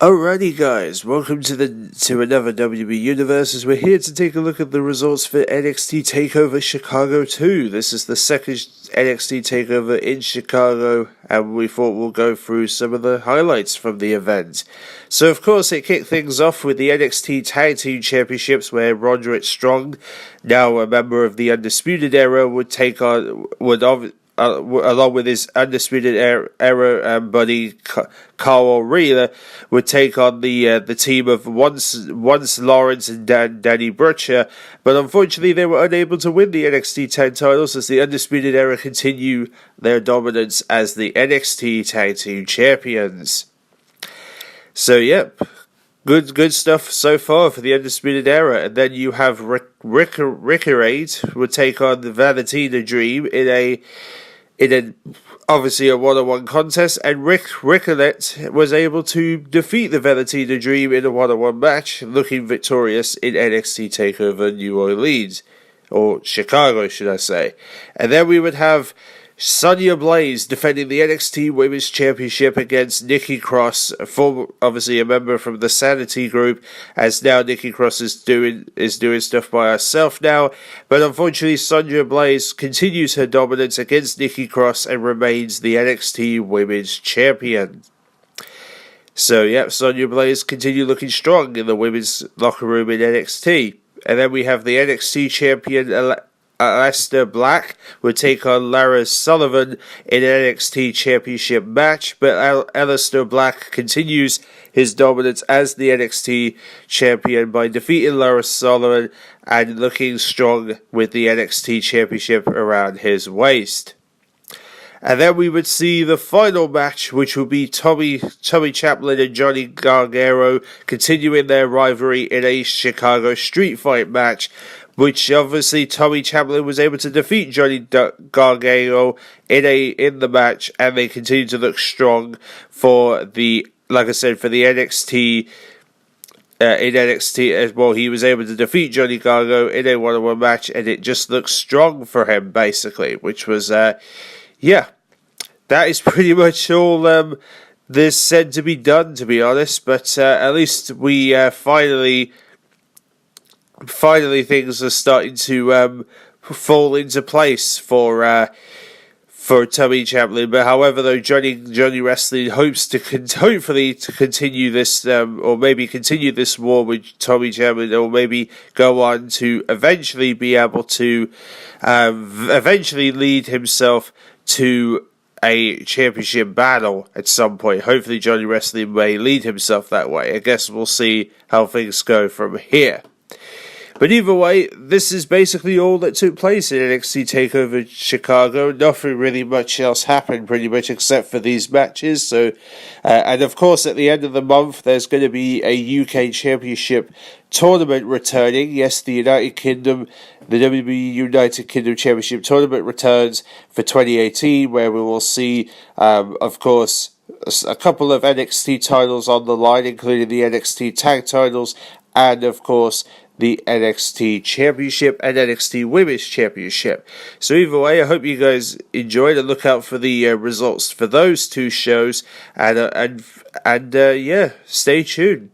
Alrighty guys, welcome to another WWE Universe as we're here to take a look at the results for NXT Takeover Chicago 2. This is the second NXT Takeover in Chicago and we thought we'll go through some of the highlights from the event. So of course it kicked things off with the NXT Tag Team Championships where Roderick Strong, now a member of the Undisputed Era, along with his Undisputed Era buddy Carl O'Reilly, would take on the team of once Lawrence and Danny Butcher, but unfortunately they were unable to win the NXT Tag titles as the Undisputed Era continue their dominance as the NXT Tag Team Champions. So yep, good stuff so far for the Undisputed Era, and then you have Ricochet would take on the Velveteen Dream in obviously a one-on-one contest, and Ricochet was able to defeat the Velveteen Dream in a one-on-one match, looking victorious in NXT TakeOver New Orleans, or Chicago should I say. And then we would have Sonya Blaze defending the NXT Women's Championship against Nikki Cross, obviously a member from the Sanity Group, as now Nikki Cross is doing stuff by herself now. But unfortunately, Sonya Blaze continues her dominance against Nikki Cross and remains the NXT Women's Champion. So yeah, Sonya Blaze continue looking strong in the women's locker room in NXT. And then we have the NXT Champion Aleister Black would take on Lars Sullivan in an NXT Championship match, but Aleister Black continues his dominance as the NXT Champion by defeating Lars Sullivan and looking strong with the NXT Championship around his waist. And then we would see the final match, which will be Tommy Chaplin and Johnny Gargano continuing their rivalry in a Chicago street fight match, which obviously Tommy Chaplin was able to defeat Johnny Gargano in the match, and they continue to look strong for the NXT. In NXT as well, he was able to defeat Johnny Gargano in a one-on-one match, and it just looks strong for him basically, which was that is pretty much all there's said to be done, to be honest. But at least we finally things are starting to fall into place for Tommy Chaplin. But however, though, Johnny Wrestling hopes to hopefully to continue this or maybe continue this war with Tommy Chaplin, or maybe go on to eventually be able to eventually lead himself to a championship battle at some point. Hopefully Johnny Wrestling may lead himself that way. I guess we'll see how things go from here. But either way, this is basically all that took place in NXT TakeOver Chicago. Nothing really much else happened, pretty much, except for these matches. So, and of course, at the end of the month, there's going to be a UK Championship tournament returning. Yes, the United Kingdom, the WWE United Kingdom Championship tournament returns for 2018, where we will see, of course, a couple of NXT titles on the line, including the NXT Tag titles, and of course the NXT Championship and NXT Women's Championship. So either way, I hope you guys enjoyed, and look out for the results for those two shows, and stay tuned.